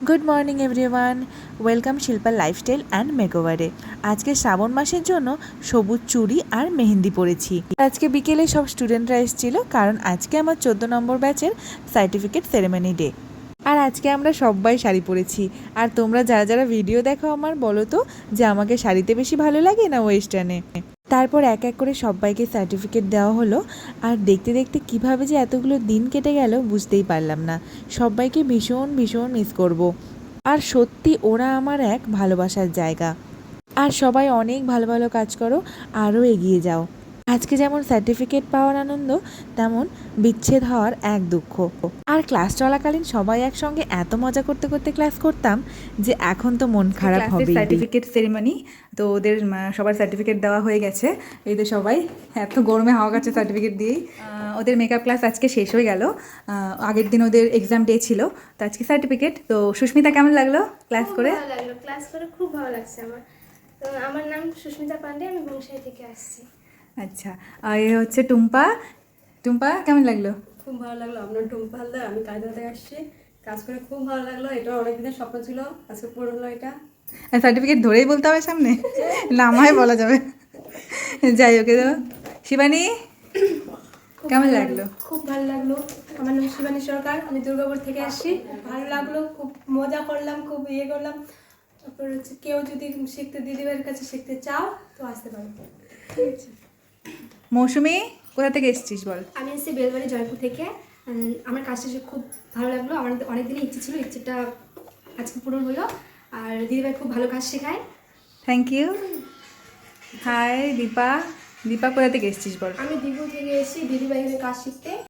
Good morning everyone welcome Shilpa lifestyle and मेकओभारे। आज के श्रावण मासेर जोन्नो सबुज चूड़ी और मेहेंदी परेछि। आज के बिकेले सब स्टूडेंटरा एसेछिलो कारण आज के आमार 14 नम्बर बैचेर सार्टिफिकेट सेरेमनी डे। আর আজকে আমরা সবাই শাড়ি পরেছি। আর তোমরা যারা যারা ভিডিও দেখো আমার বলো তো যে আমাকে শাড়িতে বেশি ভালো লাগে না ওয়েস্টার্নে। তারপর এক এক করে সবাইকে সার্টিফিকেট দেওয়া হলো। আর দেখতে দেখতে কিভাবে যে এতগুলো দিন কেটে গেল বুঝতেই পারলাম না। সবাইকে ভীষণ ভীষণ মিস করব। আর সত্যি ওরা আমার এক ভালোবাসার জায়গা। আর সবাই অনেক ভালো ভালো কাজ করো, আরও এগিয়ে যাও। আজকে যেমন সার্টিফিকেট পাওয়ার আনন্দ তেমন বিচ্ছেদ হওয়ার এক দুঃখ। আর ক্লাস চলাকালীন সবাই একসঙ্গে এত মজা করতে করতে ক্লাস করতাম যে এখন তো মন খারাপ হবে। সার্টিফিকেট সেরেমনি তো ওদের সবার সার্টিফিকেট দেওয়া হয়ে গেছে। এদের সবাই এত গরমে হাওয়া কাছে সার্টিফিকেট দিয়েই ওদের মেকআপ ক্লাস আজকে শেষ হয়ে গেল। আগের দিন ওদের এক্সাম ডে ছিল, তো আজকে সার্টিফিকেট। তো সুস্মিতা কেমন লাগলো ক্লাস করে? ভালো লাগলো, ক্লাস করে খুব ভালো লাগছে আমার। তো আমার নাম সুস্মিতা পান্ডে, আমি বংশাই থেকে আসছি। আচ্ছা, আর এ হচ্ছে টুম্পা। টুম্পা কেমন লাগলো? খুব ভালো লাগলো। আপনার টুম্পা হালদার, আমি কাজে থেকে আসছি। কাজ করে খুব ভালো লাগলো। এটা অনেক দিনের স্বপ্ন ছিল, আজকে পূরণ হলো। এটা সার্টিফিকেট ধরেই বলতে হবে সামনে, নামায় বলা যাবে। যাই হোক, শিবানী কেমন লাগলো? খুব ভালো লাগলো। আমার নাম শিবানী সরকার, আমি দুর্গাপুর থেকে আসছি। ভালো লাগলো, খুব মজা করলাম, খুব ইয়ে করলাম। তারপর হচ্ছে কেউ যদি শিখতে দিদিভাইয়ের কাছে শিখতে চাও তো আসতে পারো। ঠিক আছে। মৌসুমি কোথা থেকে এসেছিস বল? আমি এসেছি বেলবাড়ি জয়পুর থেকে। আমার কাজটা শেষে খুব ভালো লাগলো। আমার অনেকদিনই ইচ্ছে ছিল, ইচ্ছেটা আজকে পূরণ হলো। আর দিদিভাই খুব ভালো কাজ শেখায়। Thank you. Hi Dipa. Dipa কোথা থেকে এসেছিস বল? আমি দিঘু থেকে এসেছি দিদিভাইয়ের কাজ শিখতে।